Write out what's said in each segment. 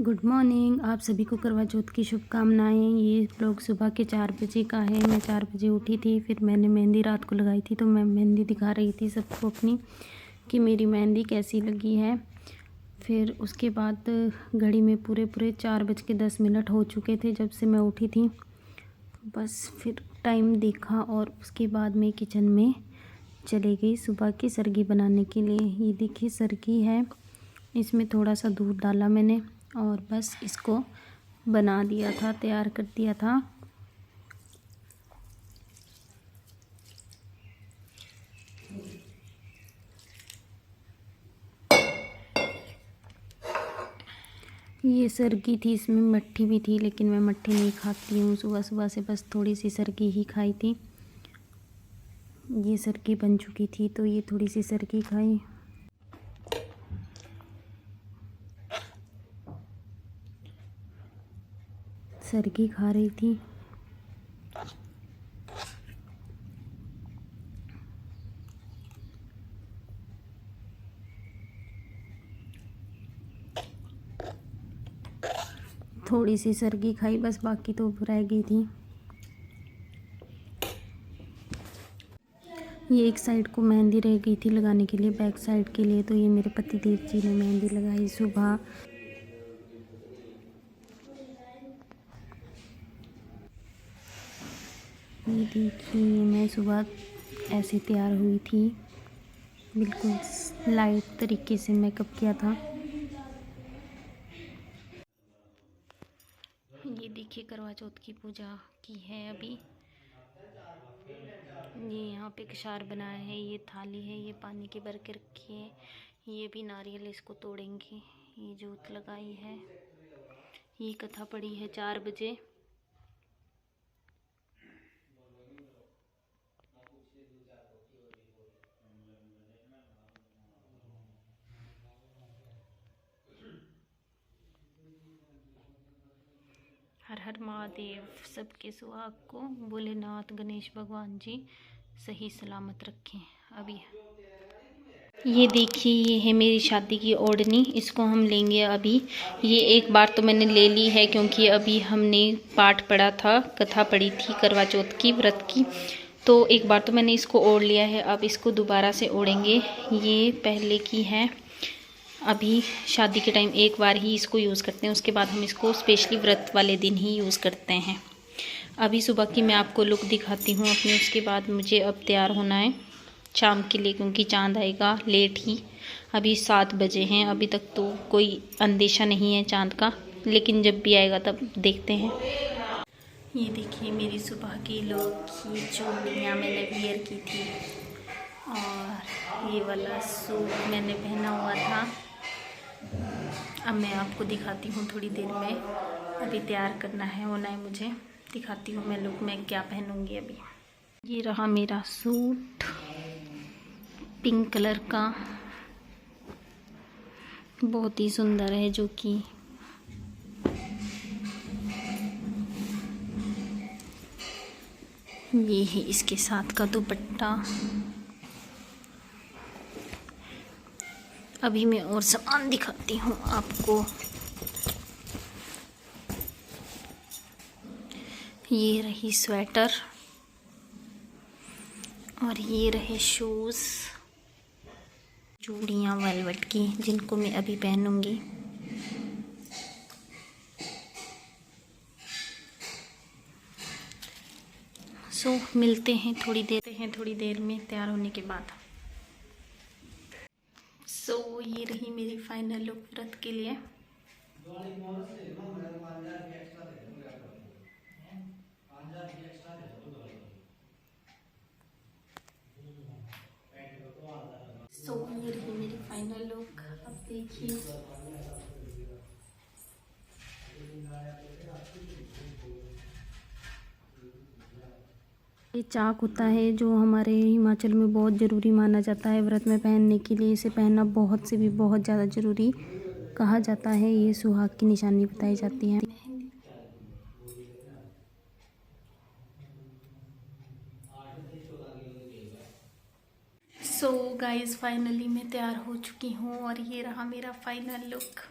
Good morning. आप सभी को करवा चौथ की शुभकामनाएं। ये व्लॉग सुबह के 4 बजे का है। मैं 4 बजे उठी थी, फिर मैंने मेहंदी रात को लगाई थी, तो मैं मेहंदी दिखा रही थी सबको अपनी कि मेरी मेहंदी कैसी लगी है। फिर उसके बाद घड़ी में पूरे 4:10 हो चुके थे जब से मैं उठी थी। बस फिर टाइम देखा और उसके बाद मैं किचन में चली गई सुबह की सरगी बनाने के लिए। ये देखिए सरगी है, इसमें थोड़ा सा दूध डाला मैंने और बस इसको बना दिया था, तैयार कर दिया था। ये सरगी थी, इसमें मट्ठी भी थी, लेकिन मैं मट्ठी नहीं खाती हूँ। सुबह सुबह से बस थोड़ी सी सरगी ही खाई थी। ये सरगी बन चुकी थी तो ये थोड़ी सी सरगी खाई। सरगी खा रही थी। थोड़ी सी सरगी खाई बस, बाकी तो रह गई थी। ये एक साइड को मेहंदी रह गई थी लगाने के लिए, बैक साइड के लिए, तो ये मेरे पति देव जी ने मेहंदी लगाई सुबह। ये देखिए मैं सुबह ऐसे तैयार हुई थी, बिल्कुल लाइट तरीके से मेकअप किया था। ये देखिए करवा चौथ की पूजा की है अभी। ये यहाँ पे कशार बनाया है, ये थाली है, ये पानी के भर के रखी है, ये भी नारियल इसको तोड़ेंगे। ये जोत लगाई है, ये कथा पड़ी है 4 बजे। हर हर महादेव, सबके सुहाग को भोलेनाथ गणेश भगवान जी सही सलामत रखें। अभी ये देखिए, ये है मेरी शादी की ओढ़नी, इसको हम लेंगे अभी। ये एक बार तो मैंने ले ली है क्योंकि अभी हमने पाठ पढ़ा था, कथा पढ़ी थी करवा चौथ की व्रत की, तो एक बार तो मैंने इसको ओढ़ लिया है। अब इसको दोबारा से ओढ़ेंगे। ये पहले की है, अभी शादी के टाइम एक बार ही इसको यूज़ करते हैं, उसके बाद हम इसको स्पेशली व्रत वाले दिन ही यूज़ करते हैं। अभी सुबह की मैं आपको लुक दिखाती हूँ अपनी, उसके बाद मुझे अब तैयार होना है शाम के लिए, क्योंकि चांद आएगा लेट ही। अभी 7 बजे हैं, अभी तक तो कोई अंदेशा नहीं है चांद का, लेकिन जब भी आएगा तब देखते हैं। ये देखिए मेरी सुबह की लुक, ये चूड़ियाँ मैंने वियर की थी और ये वाला सूट मैंने पहना हुआ था। अब मैं आपको दिखाती हूँ थोड़ी देर में, अभी तैयार करना है, होना है मुझे। दिखाती हूँ मैं लुक में क्या पहनूँगी अभी। ये रहा मेरा सूट पिंक कलर का, बहुत ही सुंदर है, जो कि ये है इसके साथ का दुपट्टा। अभी मैं और सामान दिखाती हूँ आपको। ये रही स्वेटर और ये रहे शूज़, चूड़ियाँ वेलवेट की, जिनको मैं अभी पहनूंगी। सो मिलते हैं थोड़ी देर में तैयार होने के बाद। सो ये रही मेरी फाइनल लुक व्रत के लिए। सो ये रही मेरी फाइनल लुक, अब देखिए। ये चाक होता है जो हमारे हिमाचल में बहुत ज़रूरी माना जाता है व्रत में पहनने के लिए। इसे पहनना बहुत से भी बहुत ज़्यादा ज़रूरी कहा जाता है। ये सुहाग की निशानी बताई जाती है। सो गाइस फाइनली मैं तैयार हो चुकी हूँ और ये रहा मेरा फाइनल लुक।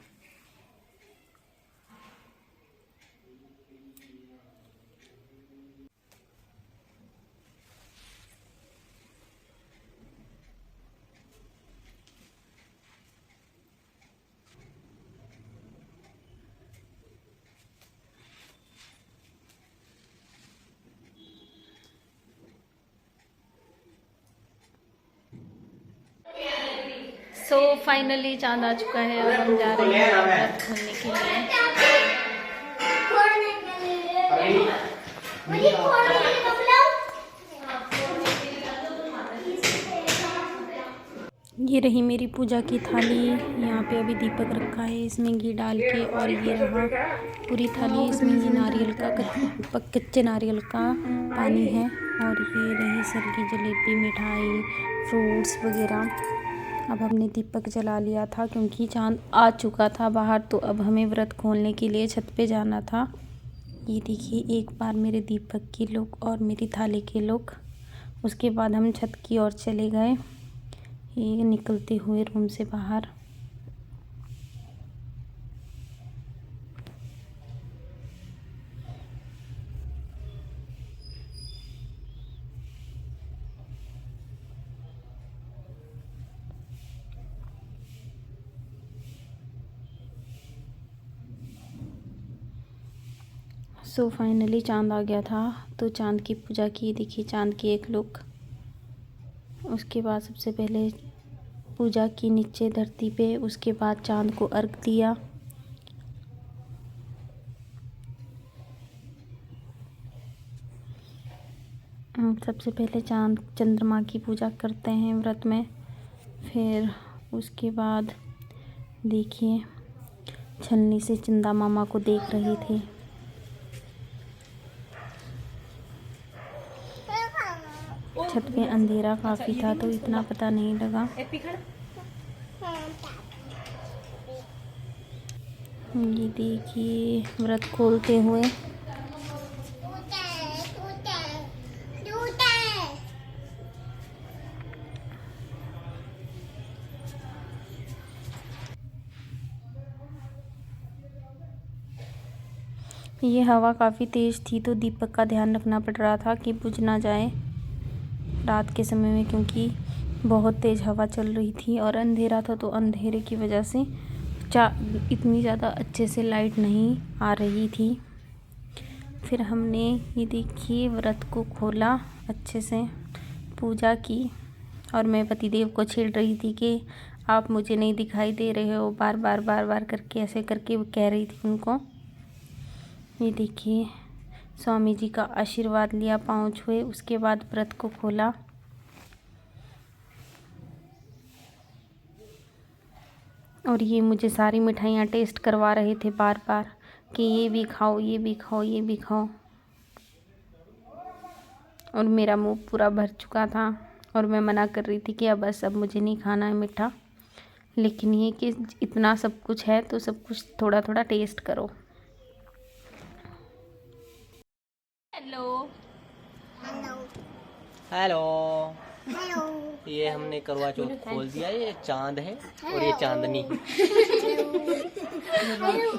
सो फाइनली चांद आ चुका है और हम जा रहे हैं व्रत खोलने के लिए। ये रही मेरी पूजा की थाली। यहाँ पे अभी दीपक रखा है, इसमें घी डाल के, और ये रहा पूरी थाली। इसमें ये नारियल का कच्चे नारियल का पानी है, और ये रही सलगी जलेबी, मिठाई, फ्रूट्स वगैरह। अब हमने दीपक जला लिया था क्योंकि चांद आ चुका था बाहर, तो अब हमें व्रत खोलने के लिए छत पे जाना था। ये देखिए एक बार मेरे दीपक की लुक और मेरी थाली की लुक। उसके बाद हम छत की ओर चले गए, ये निकलते हुए रूम से बाहर। सो फाइनली चांद आ गया था, तो चांद की पूजा की। देखिए चांद की एक लुक। उसके बाद सबसे पहले पूजा की नीचे धरती पे, उसके बाद चांद को अर्घ दिया। सबसे पहले चांद चंद्रमा की पूजा करते हैं व्रत में। फिर उसके बाद देखिए छलनी से चंदा मामा को देख रही थी। छत पे अंधेरा काफ़ी था तो इतना पता नहीं लगा। ये देखिए व्रत खोलते हुए। ये हवा काफ़ी तेज़ थी तो दीपक का ध्यान रखना पड़ रहा था कि बुझ ना जाए रात के समय में, क्योंकि बहुत तेज़ हवा चल रही थी और अंधेरा था, तो अंधेरे की वजह से इतनी ज़्यादा अच्छे से लाइट नहीं आ रही थी। फिर हमने ये देखिए व्रत को खोला, अच्छे से पूजा की, और मैं पतिदेव को छेड़ रही थी कि आप मुझे नहीं दिखाई दे रहे हो, बार बार करके ऐसे करके कह रही थी उनको। ये देखिए स्वामी जी का आशीर्वाद लिया, पाँव छुए, उसके बाद व्रत को खोला। और ये मुझे सारी मिठाइयाँ टेस्ट करवा रहे थे बार बार कि ये भी खाओ, ये भी खाओ, ये भी खाओ। और मेरा मुंह पूरा भर चुका था और मैं मना कर रही थी कि अब बस अब मुझे नहीं खाना है मीठा। लेकिन ये कि इतना सब कुछ है तो सब कुछ थोड़ा थोड़ा टेस्ट करो। Hello hello hello. ये हमने करवा चौथ खोल दिया। ये चांद है और ये चांदनी है।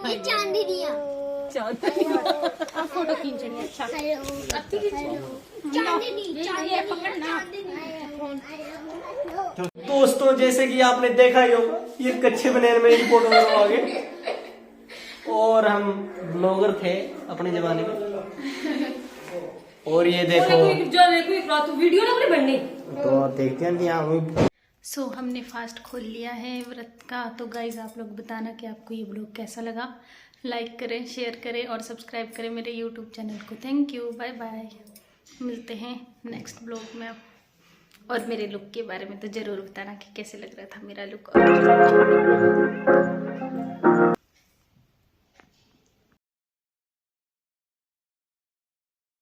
ये चांदनी है। आप फोटो खींचेंगे। अच्छा तो दोस्तों जैसे कि आपने देखा ही होगा, ये कच्चे बनेर में एक फोटो करवाओगे। और हम ब्लॉगर थे अपने जमाने में। और ये देखो वीडियो ना बनने तो देखते हैं यहाँ। सो हमने फास्ट खोल लिया है व्रत का। तो गाइज आप लोग बताना कि आपको ये ब्लॉग कैसा लगा। लाइक करें, शेयर करें और सब्सक्राइब करें मेरे यूट्यूब चैनल को। Thank you, bye bye. मिलते हैं नेक्स्ट ब्लॉग में। और मेरे लुक के बारे में तो ज़रूर बताना कि कैसे लग रहा था मेरा लुक। और